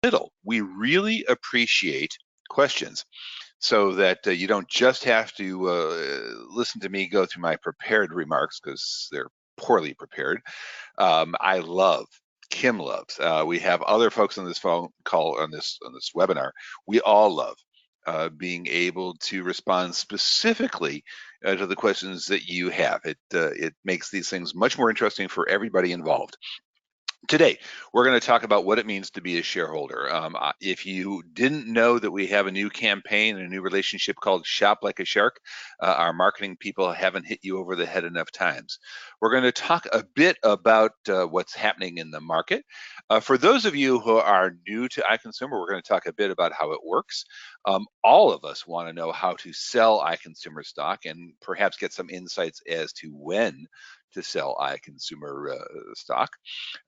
middle, we really appreciate questions so that you don't just have to listen to me go through my prepared remarks because they're poorly prepared. I love, Kim loves. We have other folks on this phone call on this webinar. We all love being able to respond specifically to the questions that you have. It makes these things much more interesting for everybody involved. Today, we're going to talk about what it means to be a shareholder. If you didn't know that we have a new campaign and a new relationship called Shop Like a Shark, our marketing people haven't hit you over the head enough times. We're going to talk a bit about what's happening in the market. For those of you who are new to iConsumer, we're going to talk a bit about how it works. All of us want to know how to sell iConsumer stock and perhaps get some insights as to when to sell iConsumer stock.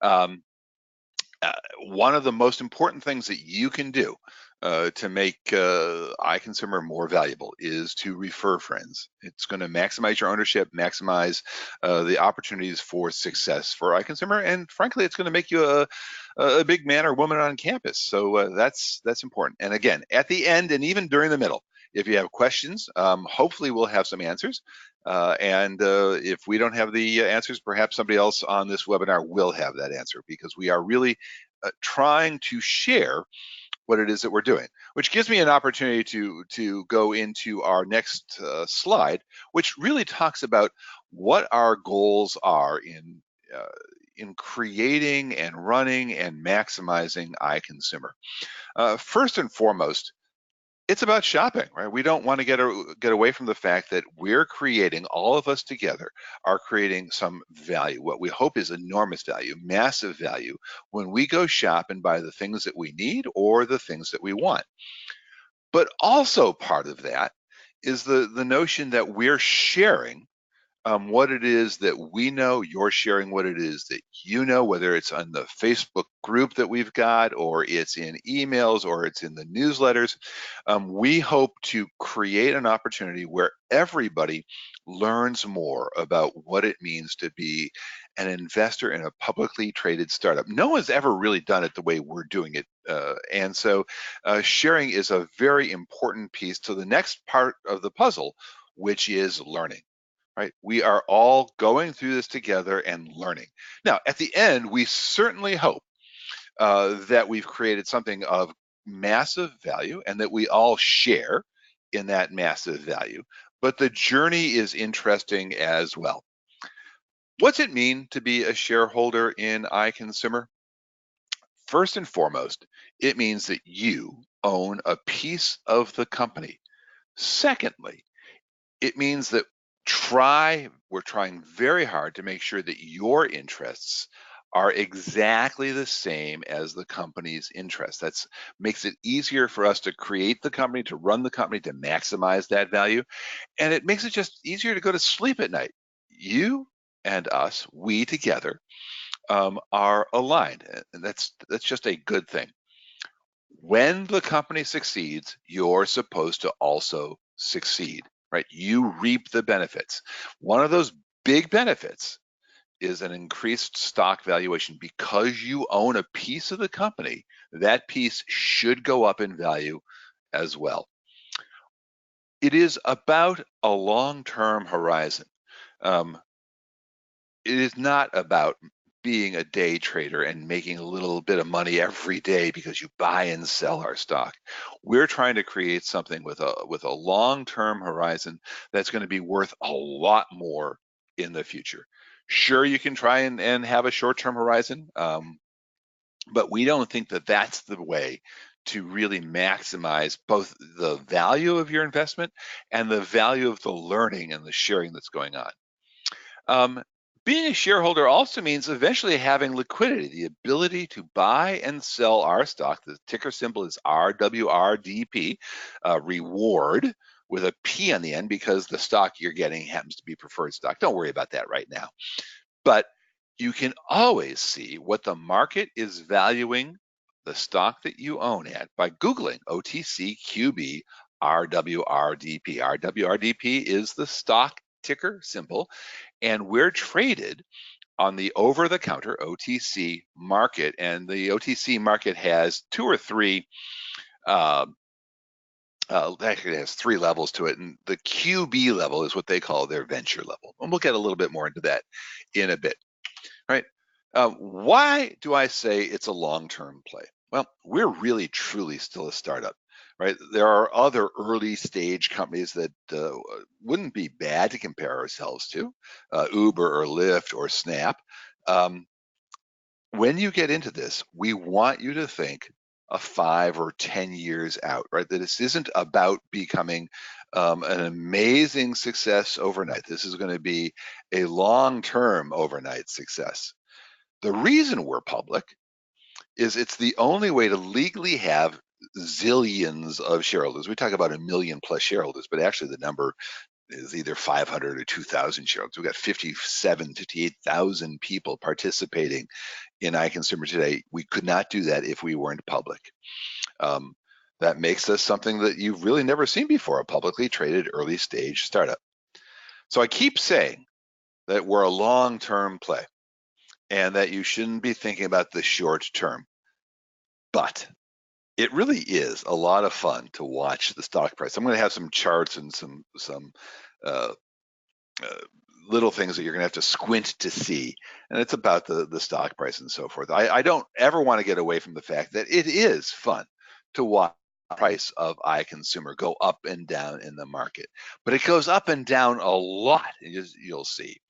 Um, One of the most important things that you can do to make iConsumer more valuable is to refer friends. It's going to maximize your ownership, maximize the opportunities for success for iConsumer, and frankly, it's going to make you a big man or woman on campus. So that's important. And again, at the end and even during the middle, if you have questions, hopefully we'll have some answers. If we don't have the answers, perhaps somebody else on this webinar will have that answer, because we are really trying to share what it is that we're doing, which gives me an opportunity to go into our next slide, which really talks about what our goals are in creating and running and maximizing iConsumer. First and foremost, it's about shopping, right? We don't want to get away from the fact that we're creating, all of us together are creating some value, what we hope is enormous value, massive value, when we go shop and buy the things that we need or the things that we want. But also part of that is the notion that we're sharing what it is that we know. You're sharing what it is that you know, whether it's on the Facebook group that we've got, or it's in emails, or it's in the newsletters. We hope to create an opportunity where everybody learns more about what it means to be an investor in a publicly traded startup. No one's ever really done it the way we're doing it. And so sharing is a very important piece to the next part of the puzzle, which is learning. Right? We are all going through this together and learning. Now, at the end, we certainly hope that we've created something of massive value and that we all share in that massive value. But the journey is interesting as well. What's it mean to be a shareholder in iConsumer? First and foremost, it means that you own a piece of the company. Secondly, it means that we're trying very hard to make sure that your interests are exactly the same as the company's interests. That makes it easier for us to create the company, to run the company, to maximize that value. And it makes it just easier to go to sleep at night. You and us, we together, are aligned. And that's just a good thing. When the company succeeds, you're supposed to also succeed, right? You reap the benefits. One of those big benefits is an increased stock valuation. Because you own a piece of the company, that piece should go up in value as well. It is about a long-term horizon. It is not about being a day trader and making a little bit of money every day because you buy and sell our stock. We're trying to create something with a long-term horizon that's going to be worth a lot more in the future. Sure, you can try and have a short-term horizon, but we don't think that that's the way to really maximize both the value of your investment and the value of the learning and the sharing that's going on. Being a shareholder also means eventually having liquidity, the ability to buy and sell our stock. The ticker symbol is RWRDP, reward, with a P on the end, because the stock you're getting happens to be preferred stock. Don't worry about that right now. But you can always see what the market is valuing the stock that you own at by Googling OTCQB RWRDP. RWRDP is the stock ticker symbol, and we're traded on the over-the-counter OTC market, and the OTC market has two or three. Actually, it has three levels to it, and the QB level is what they call their venture level, and we'll get a little bit more into that in a bit. Right? Why do I say it's a long-term play? Well, we're really truly still a startup, right? There are other early stage companies that wouldn't be bad to compare ourselves to, Uber or Lyft or Snap. When you get into this, we want you to think a 5 or 10 years out, right? That this isn't about becoming an amazing success overnight. This is going to be a long-term overnight success. The reason we're public is it's the only way to legally have zillions of shareholders. We talk about 1 million plus shareholders, but actually the number is either 500 or 2,000 shareholders. We've got 58,000 people participating in iConsumer today. We could not do that if we weren't public. That makes us something that you've really never seen before, a publicly traded early stage startup. So I keep saying that we're a long-term play and that you shouldn't be thinking about the short term. But it really is a lot of fun to watch the stock price. I'm going to have some charts and some uh, little things that you're going to have to squint to see, and it's about the stock price and so forth. I don't ever want to get away from the fact that it is fun to watch the price of iConsumer go up and down in the market, but it goes up and down a lot, you'll see.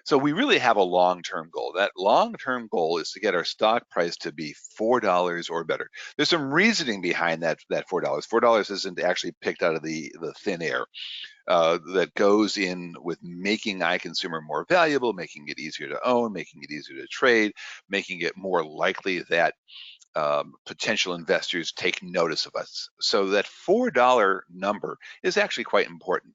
So we really have a long-term goal. That long-term goal is to get our stock price to be $4 or better. There's some reasoning behind that $4. $4 isn't actually picked out of the thin air. That goes in with making iConsumer more valuable, making it easier to own, making it easier to trade, making it more likely that potential investors take notice of us. So that $4 number is actually quite important.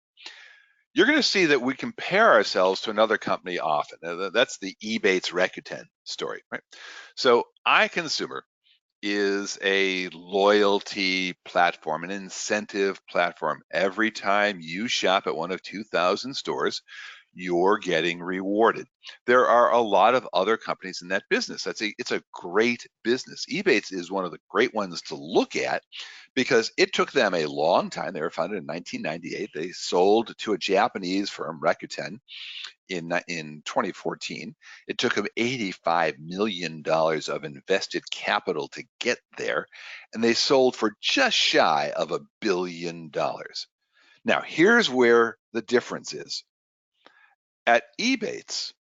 You're going to see that we compare ourselves to another company often. That's the Ebates Rakuten story, right? So iConsumer is a loyalty platform, an incentive platform. Every time you shop at one of 2,000 stores, you're getting rewarded. There are a lot of other companies in that business. It's a great business. Ebates is one of the great ones to look at because it took them a long time. They were founded in 1998. They sold to a Japanese firm, Rakuten, in 2014. It took them $85 million of invested capital to get there, and they sold for just shy of $1 billion. Now, here's where the difference is. At Ebates,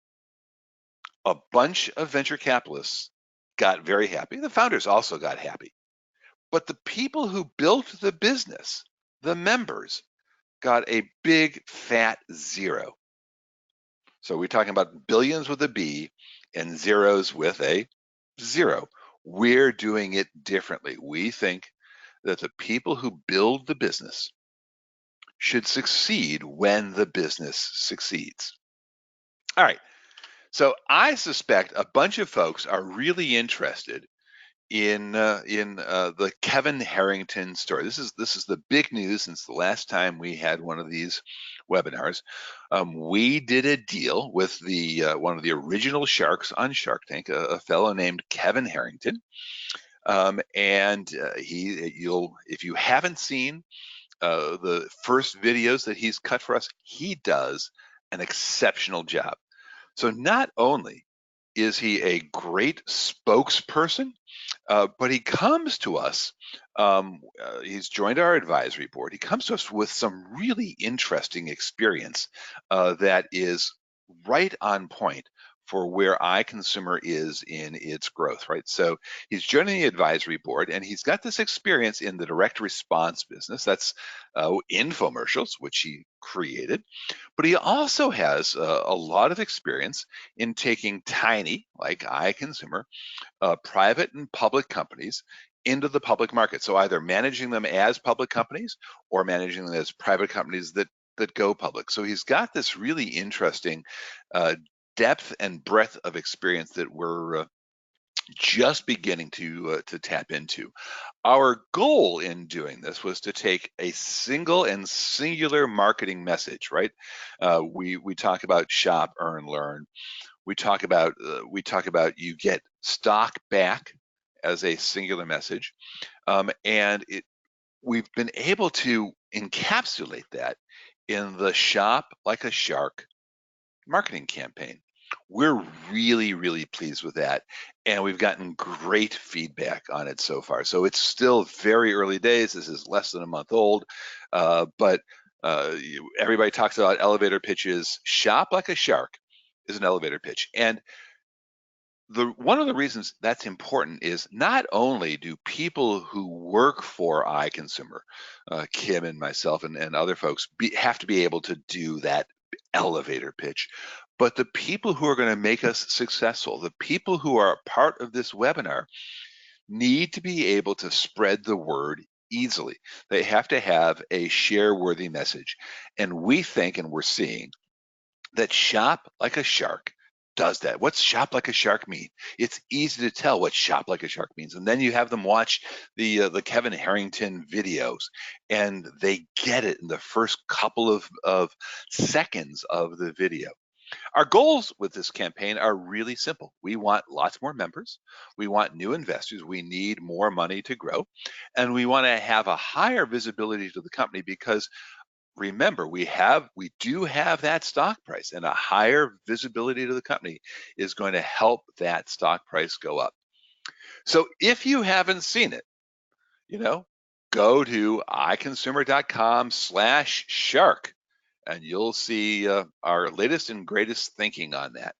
a bunch of venture capitalists got very happy. The founders also got happy. But the people who built the business, the members, got a big fat zero. So we're talking about billions with a B and zeros with a zero. We're doing it differently. We think that the people who build the business should succeed when the business succeeds. All right. So I suspect a bunch of folks are really interested in the Kevin Harrington story. This is the big news since the last time we had one of these webinars. We did a deal with the one of the original sharks on Shark Tank, a fellow named Kevin Harrington, and if you haven't seen the first videos that he's cut for us, he does an exceptional job. So not only is he a great spokesperson, but he comes to us, he's joined our advisory board. He comes to us with some really interesting experience that is right on point for where iConsumer is in its growth, right? So he's joining the advisory board and he's got this experience in the direct response business. That's infomercials, which he created. But he also has a lot of experience in taking tiny, like iConsumer, private and public companies into the public market. So either managing them as public companies or managing them as private companies that go public. So he's got this really interesting depth and breadth of experience that we're just beginning to tap into. Our goal in doing this was to take a single and singular marketing message, right? We talk about shop, earn, learn. We talk about you get stock back as a singular message, and we've been able to encapsulate that in the Shop Like a Shark marketing campaign. We're really, really pleased with that, and we've gotten great feedback on it so far. So it's still very early days. This is less than a month old, but everybody talks about elevator pitches. Shop Like a Shark is an elevator pitch, and one of the reasons that's important is not only do people who work for iConsumer, Kim and myself and other folks, have to be able to do that elevator pitch, but the people who are going to make us successful, the people who are part of this webinar, need to be able to spread the word easily. They have to have a share-worthy message. And we think, and we're seeing, that Shop Like a Shark does that. What's Shop Like a Shark mean? It's easy to tell what Shop Like a Shark means. And then you have them watch the Kevin Harrington videos, and they get it in the first couple of seconds of the video. Our goals with this campaign are really simple. We want lots more members. We want new investors. We need more money to grow. And we want to have a higher visibility to the company because remember, we do have that stock price, and a higher visibility to the company is going to help that stock price go up. So if you haven't seen it, go to iConsumer.com/shark, and you'll see our latest and greatest thinking on that.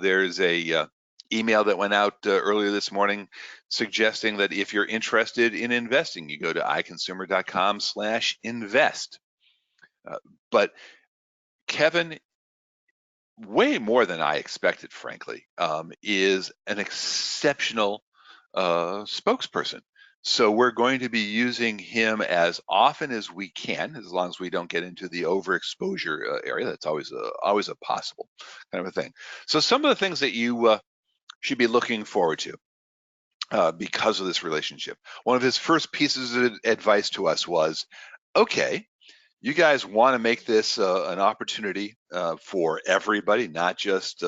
There's a email that went out earlier this morning suggesting that if you're interested in investing, you go to iConsumer.com/invest. But Kevin, way more than I expected, frankly, is an exceptional spokesperson. So we're going to be using him as often as we can, as long as we don't get into the overexposure area. That's always a possible kind of a thing. So some of the things that you should be looking forward to because of this relationship. One of his first pieces of advice to us was, okay, you guys want to make this an opportunity for everybody, not just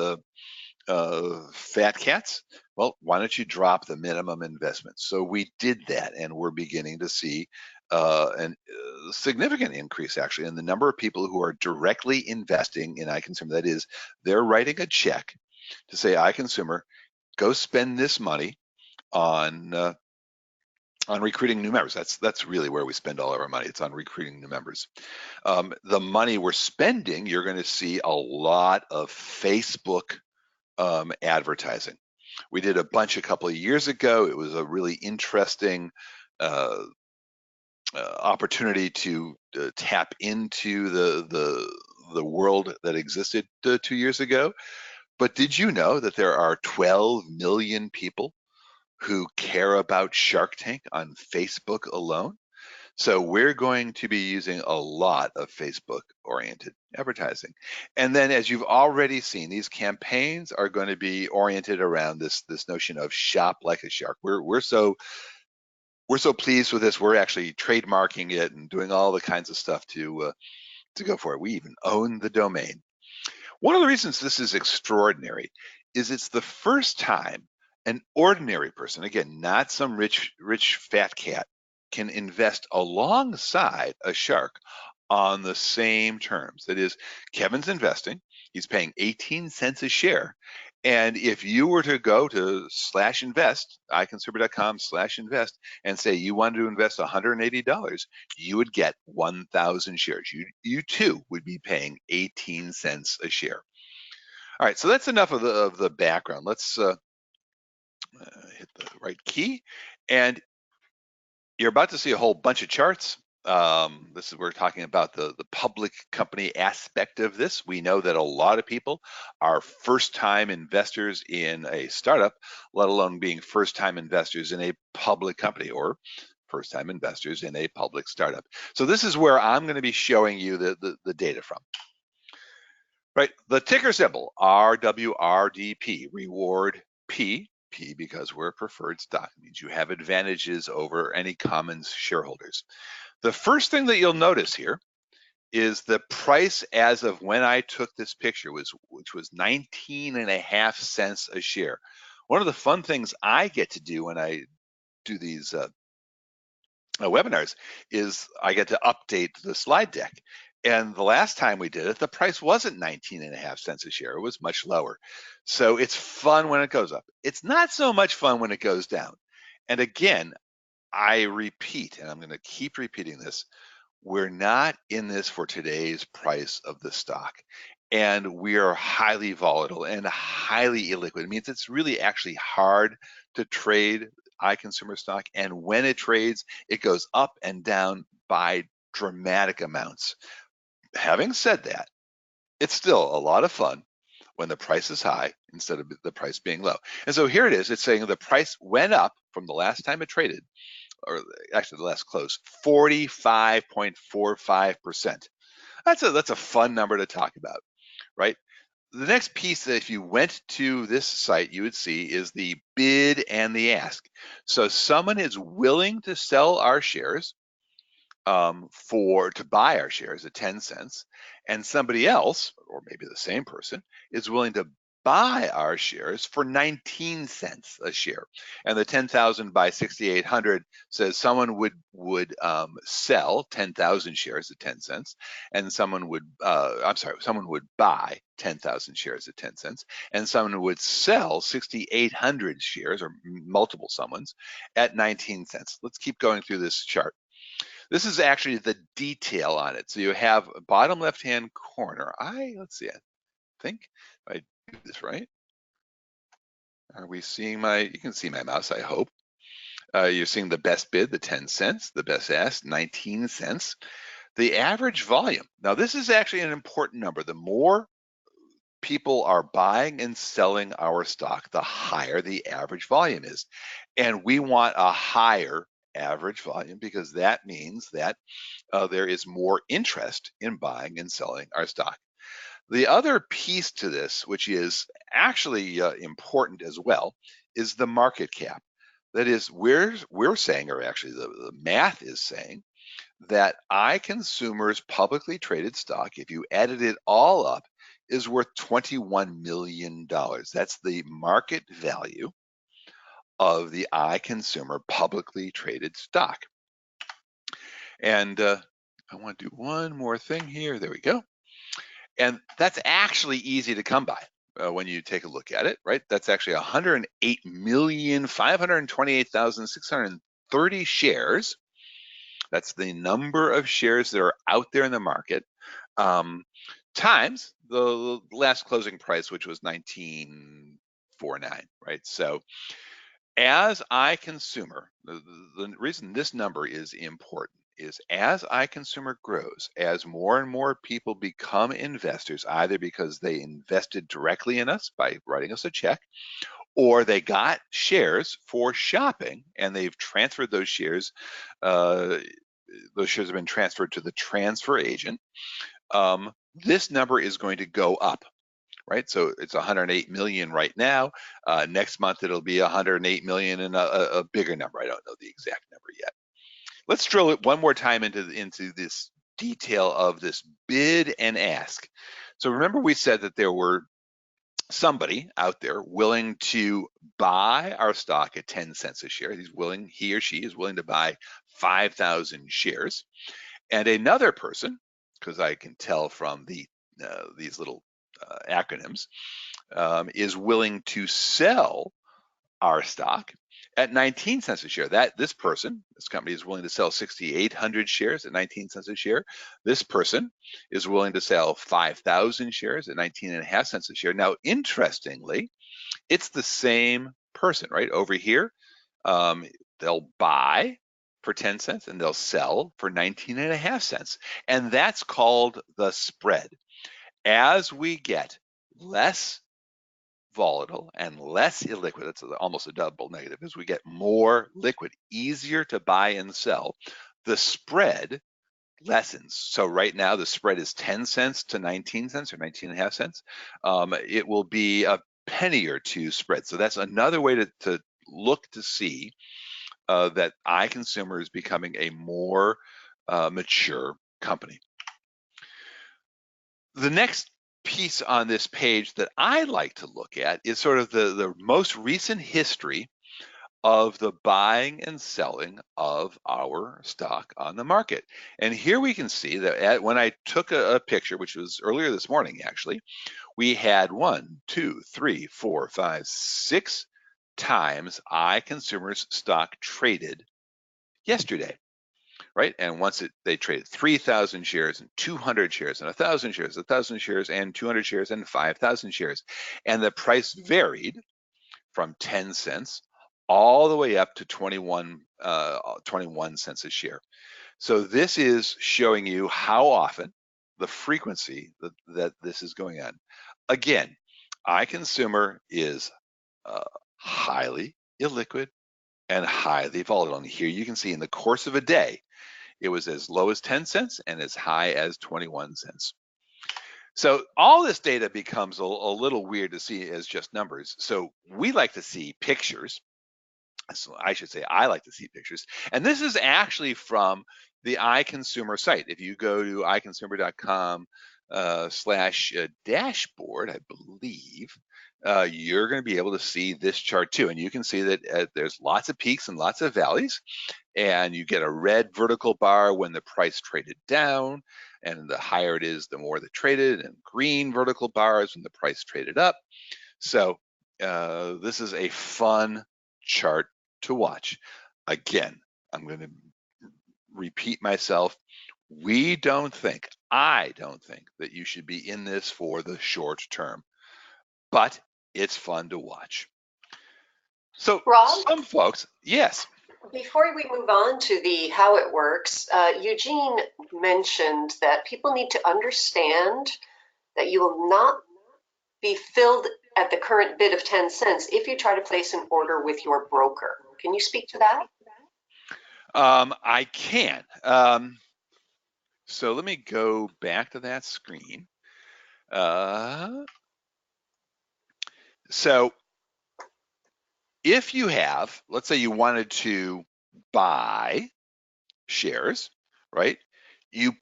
fat cats. Well, why don't you drop the minimum investment? So we did that, and we're beginning to see a significant increase actually in the number of people who are directly investing in iConsumer. That is, they're writing a check to say, iConsumer, go spend this money on recruiting new members. That's really where we spend all of our money. It's on recruiting new members. The money we're spending, you're going to see a lot of Facebook advertising. We did a bunch a couple of years ago. It was a really interesting opportunity to tap into the world that existed 2 years ago. But did you know that there are 12 million people who care about Shark Tank on Facebook alone? So we're going to be using a lot of Facebook-oriented advertising. And then, as you've already seen, these campaigns are going to be oriented around this notion of shop like a shark. We're so pleased with this. We're actually trademarking it and doing all the kinds of stuff to go for it. We even own the domain. One of the reasons this is extraordinary is it's the first time an ordinary person, again, not some rich fat cat, can invest alongside a shark on the same terms. That is, Kevin's investing, he's paying 18 cents a share. And if you were to go to /invest, iConsumer.com/invest, and say you wanted to invest $180, you would get 1,000 shares. You too would be paying 18 cents a share. All right, so that's enough of the background. Let's hit the right key. And you're about to see a whole bunch of charts. We're talking about the public company aspect of this. We know that a lot of people are first-time investors in a startup, let alone being first-time investors in a public company or first-time investors in a public startup. So this is where I'm going to be showing you the data from. Right, the ticker symbol, RWRDP, reward P because we're a preferred stock. It means you have advantages over any common shareholders. The first thing that you'll notice here is the price as of when I took this picture, which was 19.5 cents a share. One of the fun things I get to do when I do these webinars is I get to update the slide deck. And the last time we did it, the price wasn't 19.5 cents a share. It was much lower. So it's fun when it goes up. It's not so much fun when it goes down. And again, I repeat, and I'm going to keep repeating this, we're not in this for today's price of the stock. And we are highly volatile and highly illiquid. It means it's really actually hard to trade iConsumer stock. And when it trades, it goes up and down by dramatic amounts. Having said that, it's still a lot of fun when the price is high instead of the price being low. And so here it is. It's saying the price went up from the last time it traded, or actually the last close, 45.45%. That's a fun number to talk about, right? The next piece that if you went to this site, you would see is the bid and the ask. So someone is willing to sell our shares to buy our shares at 10 cents, and somebody else, or maybe the same person, is willing to buy our shares for 19 cents a share. And the 10,000 by 6,800 says someone would sell 10,000 shares at 10 cents, and someone would someone would buy 10,000 shares at 10 cents, and someone would sell 6,800 shares, or multiple someones, at 19 cents. Let's keep going through this chart. This is actually the detail on it. So you have a bottom left-hand corner. Let's see, I think I do this right. Are we seeing you can see my mouse, I hope. You're seeing the best bid, the 10 cents, the best ask, 19 cents. The average volume. Now this is actually an important number. The more people are buying and selling our stock, the higher the average volume is. And we want a higher average volume because that means that there is more interest in buying and selling our stock. The other piece to this, which is actually important as well, is the market cap. That is, we're saying, or actually the math is saying, that iConsumer's publicly traded stock, if you added it all up, is worth $21 million. That's the market value of the iConsumer publicly traded stock. And I want to do one more thing here. There we go. And that's actually easy to come by when you take a look at it, right? That's actually 108,528,630 shares. That's the number of shares that are out there in the market, times the last closing price, which was 1949, right? So as iConsumer, the reason this number is important is as iConsumer grows, as more and more people become investors, either because they invested directly in us by writing us a check, or they got shares for shopping and they've transferred those shares. Those shares have been transferred to the transfer agent. This number is going to go up, right? So it's 108 million right now. Next month it'll be 108 million and a bigger number. I don't know the exact number yet. Let's drill it one more time into this detail of this bid and ask. So remember we said that there were somebody out there willing to buy our stock at 10 cents a share. He or she is willing to buy 5,000 shares. And another person, because I can tell from these little acronyms, is willing to sell our stock at 19 cents a share. This company is willing to sell 6,800 shares at 19 cents a share. This person is willing to sell 5,000 shares at 19.5 cents a share. Now, interestingly, it's the same person, right? Over here, they'll buy for 10 cents and they'll sell for 19.5 cents. And that's called the spread. As we get less volatile and less illiquid, it's almost a double negative, as we get more liquid, easier to buy and sell, the spread lessens. So right now the spread is 10 cents to 19 cents or 19.5 cents. It will be a penny or two spread. So that's another way to look to see that iConsumer is becoming a more mature company. The next piece on this page that I like to look at is sort of the most recent history of the buying and selling of our stock on the market. And here we can see that when I took a picture, which was earlier this morning actually, we had 6 times iConsumer's stock traded yesterday, right? And once they traded 3,000 shares and 200 shares and 1,000 shares, 1,000 shares and 200 shares and 5,000 shares. And the price varied from 10 cents all the way up to 21 cents a share. So this is showing you how often, the frequency that this is going on. Again, iConsumer is highly illiquid and highly volatile. And here you can see in the course of a day, it was as low as 10 cents and as high as 21 cents. So all this data becomes a little weird to see as just numbers. So we like to see pictures. So I should say I like to see pictures. And this is actually from the iConsumer site. If you go to iConsumer.com slash dashboard, I believe, you're going to be able to see this chart too. And you can see that there's lots of peaks and lots of valleys. And you get a red vertical bar when the price traded down. And the higher it is, the more the traded, and green vertical bars when the price traded up. So this is a fun chart to watch. Again, I'm going to repeat myself. I don't think that you should be in this for the short term, but it's fun to watch. So Rob, some folks, yes. before we move on to the how it works, Eugene mentioned that people need to understand that you will not be filled at the current bid of 10 cents if you try to place an order with your broker. Can you speak to that? I can. So let me go back to that screen. So if you have, let's say you wanted to buy shares, right? You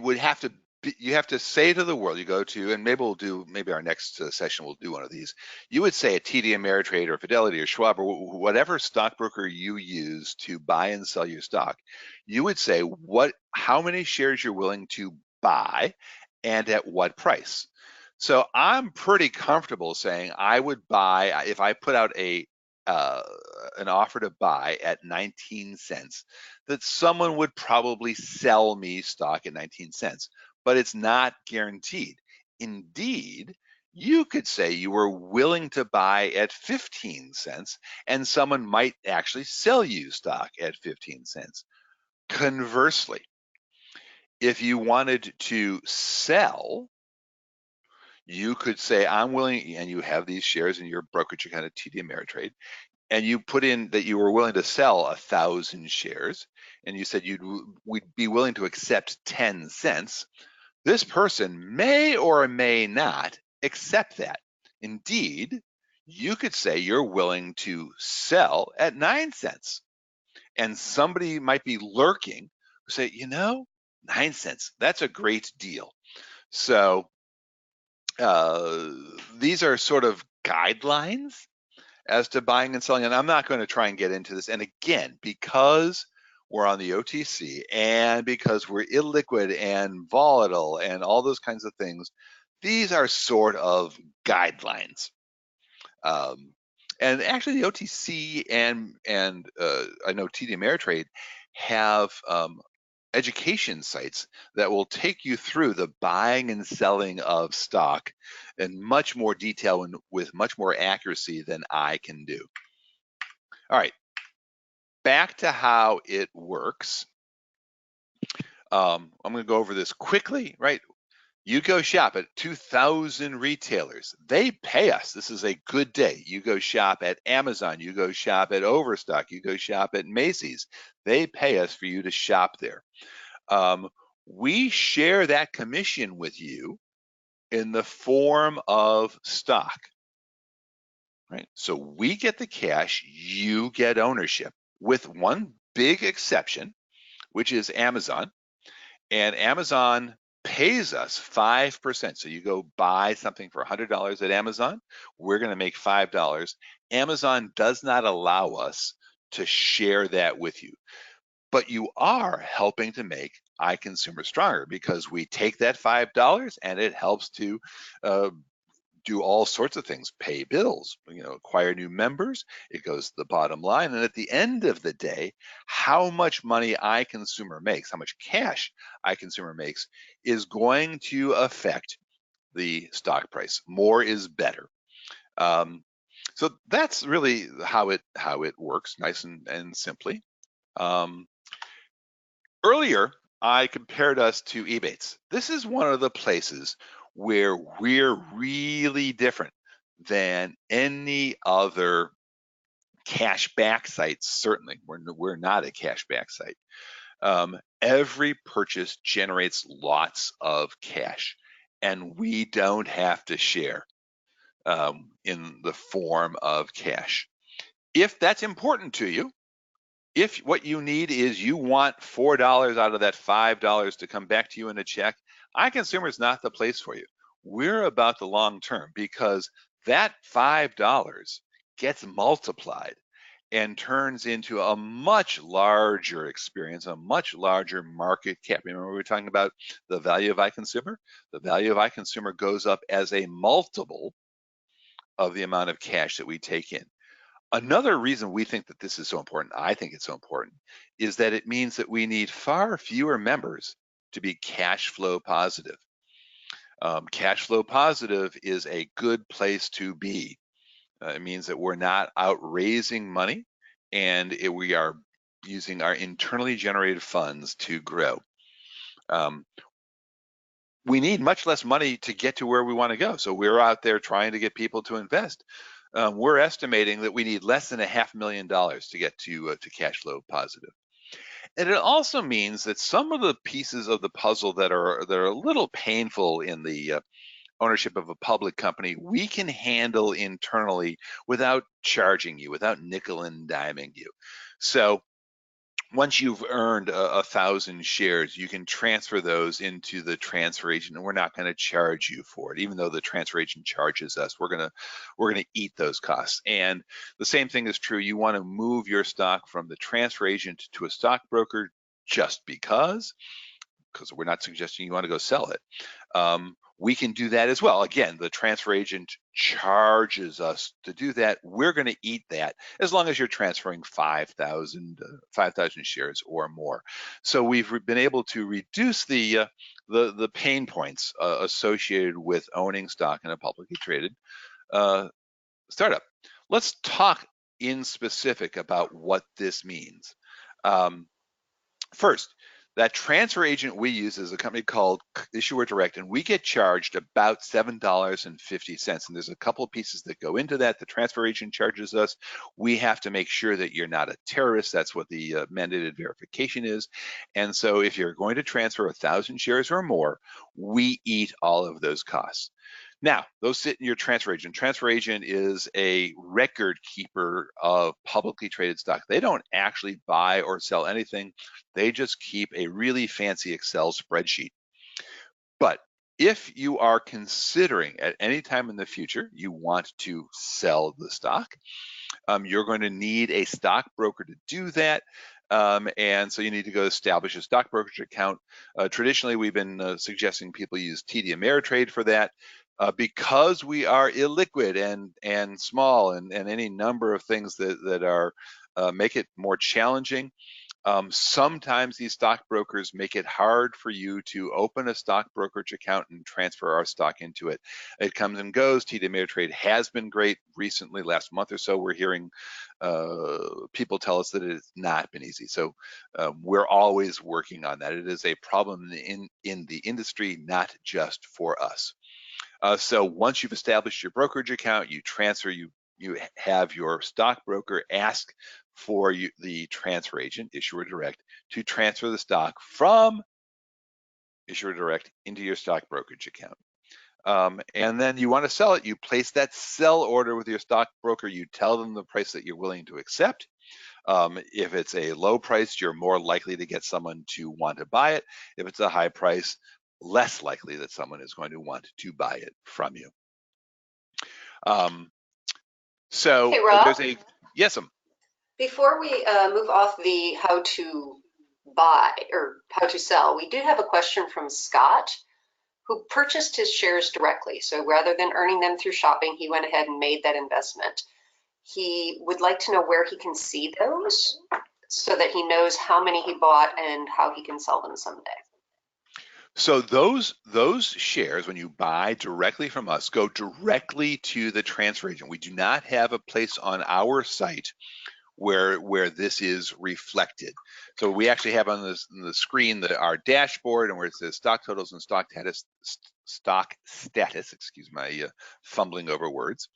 would have to, you have to say to the world, you go to, and maybe our next session we'll do one of these. You would say a TD Ameritrade or Fidelity or Schwab or whatever stockbroker you use to buy and sell your stock. You would say how many shares you're willing to buy and at what price. So I'm pretty comfortable saying I would buy, if I put out an offer to buy at 19 cents, that someone would probably sell me stock at 19 cents, but it's not guaranteed. Indeed, you could say you were willing to buy at 15 cents and someone might actually sell you stock at 15 cents. Conversely, if you wanted to sell, you could say, I'm willing, and you have these shares in your brokerage account at TD Ameritrade, and you put in that you were willing to sell 1,000 shares, and you said would be willing to accept 10 cents, this person may or may not accept that. Indeed, you could say you're willing to sell at 9 cents, and somebody might be lurking who say, 9 cents, that's a great deal. So these are sort of guidelines as to buying and selling. And I'm not going to try and get into this. And again, because we're on the OTC and because we're illiquid and volatile and all those kinds of things, these are sort of guidelines. And actually the OTC and I know TD Ameritrade have education sites that will take you through the buying and selling of stock in much more detail and with much more accuracy than I can do. All right, back to how it works. I'm going to go over this quickly, right? You go shop at 2,000 retailers. They pay us. This is a good day. You go shop at Amazon. You go shop at Overstock. You go shop at Macy's. They pay us for you to shop there. We share that commission with you in the form of stock, right? So we get the cash, you get ownership, with one big exception, which is Amazon. And Amazon pays us 5%. So you go buy something for $100 at Amazon, we're going to make $5. Amazon does not allow us to share that with you, but you are helping to make iConsumer stronger because we take that $5 and it helps to uh, do all sorts of things, pay bills, acquire new members. It goes to the bottom line. And at the end of the day, how much money iConsumer makes, how much cash iConsumer makes is going to affect the stock price. More is better. So that's really how it works, nice and simply. Earlier, I compared us to Ebates. This is one of the places where we're really different than any other cashback site. Certainly, we're not a cashback site. Every purchase generates lots of cash, and we don't have to share in the form of cash. If that's important to you, if what you need is you want $4 out of that $5 to come back to you in a check, iConsumer is not the place for you. We're about the long term because that $5 gets multiplied and turns into a much larger experience, a much larger market cap. Remember, we were talking about the value of iConsumer? The value of iConsumer goes up as a multiple of the amount of cash that we take in. Another reason we think that this is so important, I think it's so important, is that it means that we need far fewer members to be cash flow positive. Cash flow positive is a good place to be. It means that we're not out raising money and we are using our internally generated funds to grow. We need much less money to get to where we want to go. So we're out there trying to get people to invest. We're estimating that we need less than $500,000 to get to cash flow positive. And it also means that some of the pieces of the puzzle that are a little painful in the ownership of a public company, we can handle internally without charging you, without nickel and diming you. So once you've earned 1,000 shares, you can transfer those into the transfer agent, and we're not going to charge you for it, even though the transfer agent charges us. We're gonna eat those costs. And the same thing is true. You want to move your stock from the transfer agent to a stockbroker just because we're not suggesting you want to go sell it. We can do that as well. Again, the transfer agent charges us to do that. We're going to eat that as long as you're transferring 5,000 shares or more. So we've been able to reduce the pain points associated with owning stock in a publicly traded startup. Let's talk in specific about what this means. First, that transfer agent we use is a company called Issuer Direct, and we get charged about $7.50. And there's a couple of pieces that go into that. The transfer agent charges us. We have to make sure that you're not a terrorist. That's what the mandated verification is. And so if you're going to transfer 1,000 shares or more, we eat all of those costs. Now, those sit in your transfer agent. Transfer agent is a record keeper of publicly traded stock. They don't actually buy or sell anything. They just keep a really fancy Excel spreadsheet. But if you are considering at any time in the future, you want to sell the stock, you're going to need a stockbroker to do that. And so you need to go establish a stock brokerage account. Traditionally, we've been suggesting people use TD Ameritrade for that. Because we are illiquid and small and any number of things that are make it more challenging. Sometimes these stockbrokers make it hard for you to open a stock brokerage account and transfer our stock into it. It comes and goes. TD Ameritrade has been great recently. Last month or so, we're hearing people tell us that it has not been easy. So we're always working on that. It is a problem in the industry, not just for us. So once you've established your brokerage account, you transfer, you have your stockbroker ask for the transfer agent, Issuer Direct, to transfer the stock from Issuer Direct into your stock brokerage account. And then you want to sell it, you place that sell order with your stockbroker, you tell them the price that you're willing to accept. If it's a low price, you're more likely to get someone to want to buy it. If it's a high price, less likely that someone is going to want to buy it from you. So Hey, Rob, there's a, yes, before we move off the how to buy or how to sell, we did have a question from Scott, who purchased his shares directly. So rather than earning them through shopping, he went ahead and made that investment. He would like to know where he can see those so that he knows how many he bought and how he can sell them someday. so those shares, when you buy directly from us, go directly to the transfer agent. We do not have a place on our site where this is reflected. So we actually have on the screen our dashboard, and where it says stock totals and stock status. Excuse my fumbling over words.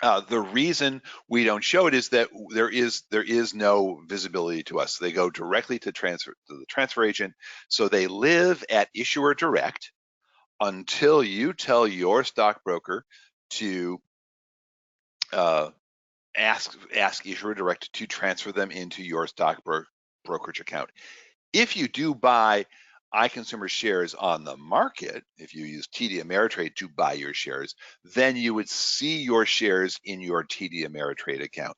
The reason we don't show it is that there is no visibility to us. They go directly to the transfer agent, so they live at Issuer Direct until you tell your stockbroker to ask Issuer Direct to transfer them into your brokerage account. If you do buy iConsumer shares on the market, if you use TD Ameritrade to buy your shares, then you would see your shares in your TD Ameritrade account.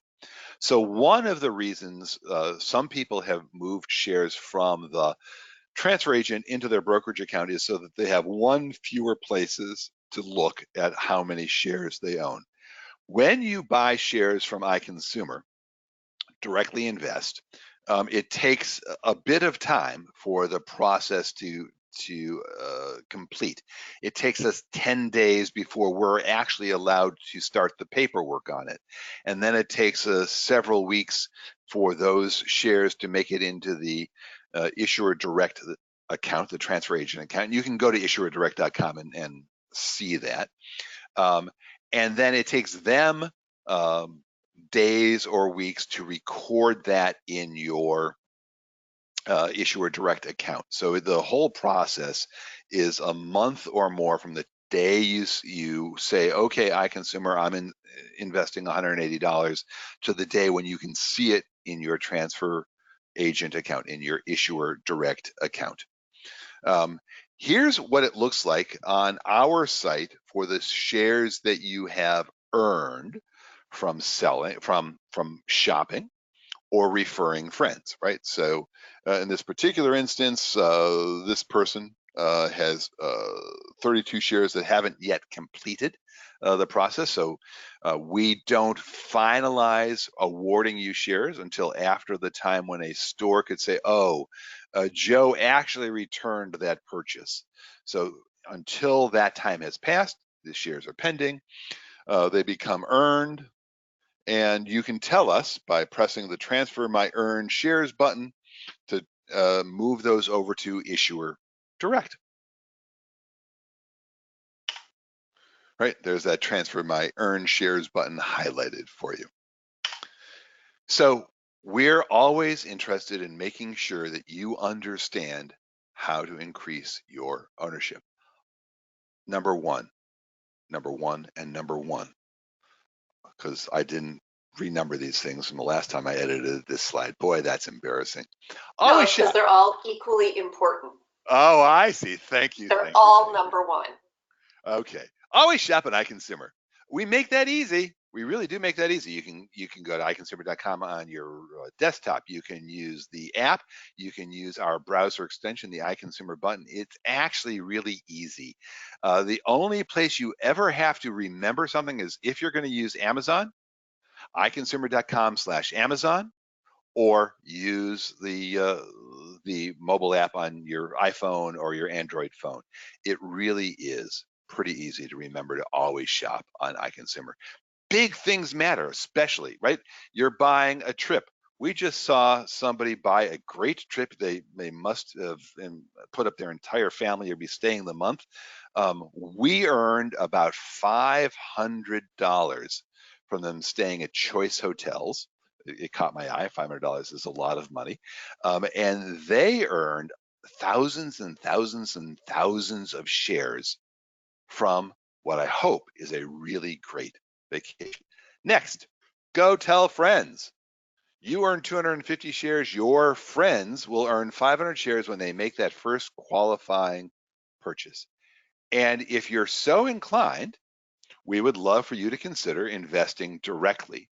So one of the reasons some people have moved shares from the transfer agent into their brokerage account is so that they have one fewer places to look at how many shares they own. When you buy shares from iConsumer, directly invest, it takes a bit of time for the process to complete. It takes us 10 days before we're actually allowed to start the paperwork on it. And then it takes several weeks for those shares to make it into the Issuer Direct account, the transfer agent account. You can go to issuerdirect.com and see that. And then it takes them days or weeks to record that in your Issuer Direct account. So the whole process is a month or more from the day you say, okay, iConsumer, I'm investing $180, to the day when you can see it in your transfer agent account, in your Issuer Direct account. Here's what it looks like on our site for the shares that you have earned from selling, from shopping or referring friends, right? So in this particular instance, this person has 32 shares that haven't yet completed the process. So we don't finalize awarding you shares until after the time when a store could say, oh, Joe actually returned that purchase. So until that time has passed, the shares are pending. They become earned. And you can tell us by pressing the Transfer My Earned Shares button to move those over to Issuer Direct. Right, there's that Transfer My Earned Shares button highlighted for you. So we're always interested in making sure that you understand how to increase your ownership. Number one, and number one, because I didn't renumber these things from the last time I edited this slide. Boy, that's embarrassing. No, it's because they're all equally important. Oh, I see. Thank you. They're all number one. Okay. Always shop at iConsumer. We make that easy. We really do make that easy. You can go to iConsumer.com on your desktop. You can use the app. You can use our browser extension, the iConsumer button. It's actually really easy. The only place you ever have to remember something is if you're going to use Amazon, iConsumer.com/Amazon, or use the mobile app on your iPhone or your Android phone. It really is pretty easy to remember to always shop on iConsumer. Big things matter, especially, right? You're buying a trip. We just saw somebody buy a great trip. They must have put up their entire family or be staying the month. We earned about $500 from them staying at Choice Hotels. It caught my eye. $500 is a lot of money. And they earned thousands and thousands and thousands of shares from what I hope is a really great vacation. Next, go tell friends. You earn 250 shares. Your friends will earn 500 shares when they make that first qualifying purchase. And if you're so inclined, we would love for you to consider investing directly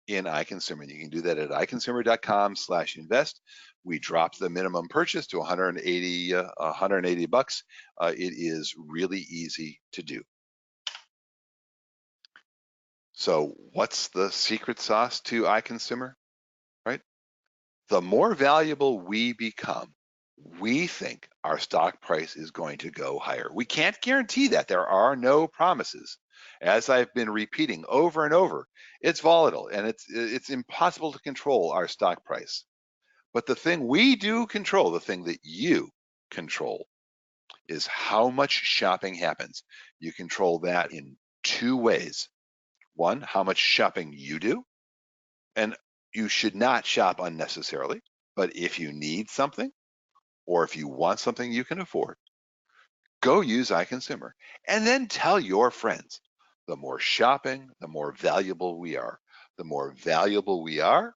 in iConsumer. You can do that at iConsumer.com/invest. We dropped the minimum purchase to 180 bucks. It is really easy to do. So what's the secret sauce to iConsumer, right? The more valuable we become, we think our stock price is going to go higher. We can't guarantee that. There are no promises. As I've been repeating over and over, it's volatile and it's impossible to control our stock price. But the thing we do control, the thing that you control, is how much shopping happens. You control that in two ways. One, how much shopping you do, and you should not shop unnecessarily. But if you need something, or if you want something you can afford, go use iConsumer and then tell your friends. The more shopping, the more valuable we are. The more valuable we are,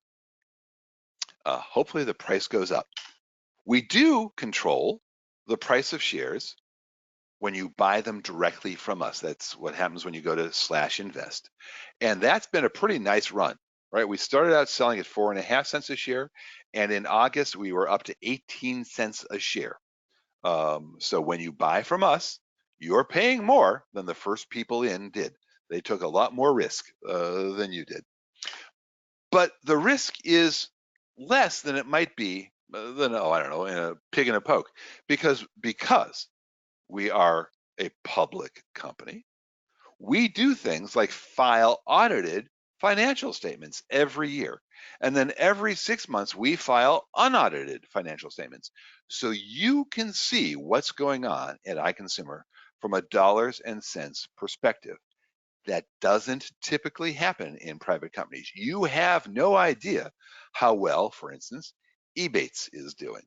hopefully the price goes up. We do control the price of shares when you buy them directly from us. That's what happens when you go to /invest. And that's been a pretty nice run, right? We started out selling at 4.5 cents a share. And in August, we were up to 18 cents a share. So when you buy from us, you're paying more than the first people in did. They took a lot more risk than you did. But the risk is less than it might be than, I don't know, in a pig in a poke, because we are a public company. We do things like file audited financial statements every year. And then every 6 months, we file unaudited financial statements. So you can see what's going on at iConsumer from a dollars and cents perspective. That doesn't typically happen in private companies. You have no idea how well, for instance, Ebates is doing.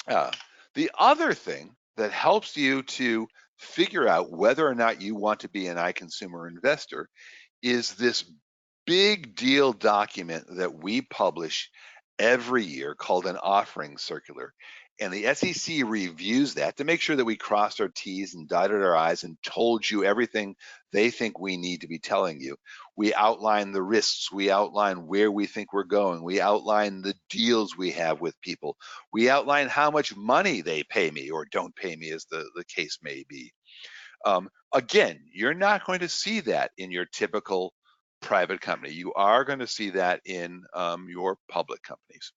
The other thing that helps you to figure out whether or not you want to be an iConsumer investor is this big deal document that we publish every year called an offering circular. And the SEC reviews that to make sure that we crossed our T's and dotted our I's and told you everything they think we need to be telling you. We outline the risks, we outline where we think we're going, we outline the deals we have with people, we outline how much money they pay me or don't pay me, as the case may be. Again, you're not going to see that in your typical private company. You are going to see that in your public companies.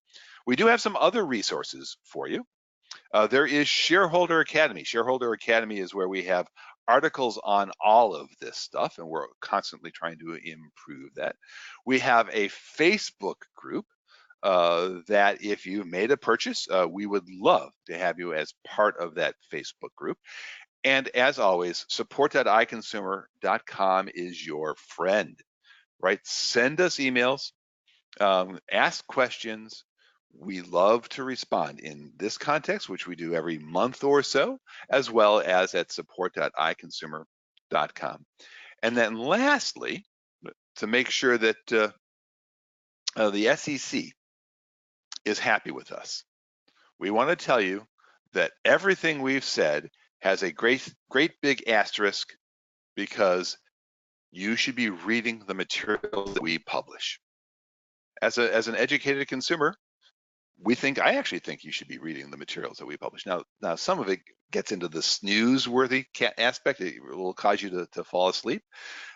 We do have some other resources for you. There is Shareholder Academy. Shareholder Academy is where we have articles on all of this stuff, and we're constantly trying to improve that. We have a Facebook group that if you made a purchase, we would love to have you as part of that Facebook group. And as always, support.iconsumer.com is your friend, right? Send us emails, ask questions. We love to respond in this context, which we do every month or so, as well as at support.iconsumer.com. And then lastly, to make sure that the SEC is happy with us, we want to tell you that everything we've said has a great big asterisk, because you should be reading the materials that we publish. As an educated consumer, I actually think you should be reading the materials that we publish. Now some of it gets into the snooze-worthy aspect. It will cause you to fall asleep,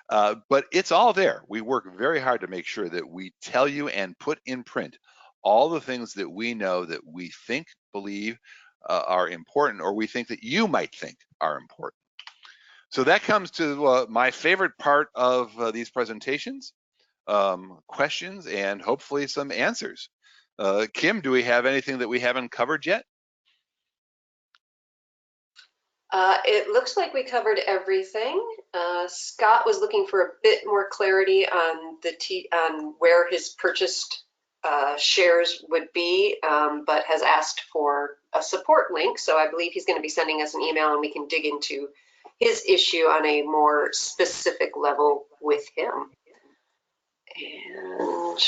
but it's all there. We work very hard to make sure that we tell you and put in print all the things that we know that we think, believe are important, or we think that you might think are important. So that comes to my favorite part of these presentations, questions and hopefully some answers. Kim, do we have anything that we haven't covered yet? It looks like we covered everything. Scott was looking for a bit more clarity on on where his purchased shares would be, but has asked for a support link. So I believe he's going to be sending us an email, and we can dig into his issue on a more specific level with him. And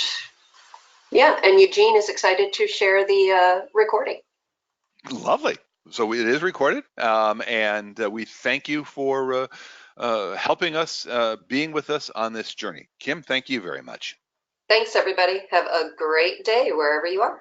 yeah, and Eugene is excited to share the recording. Lovely. So it is recorded, and we thank you for helping us, being with us on this journey. Kim, thank you very much. Thanks, everybody. Have a great day wherever you are.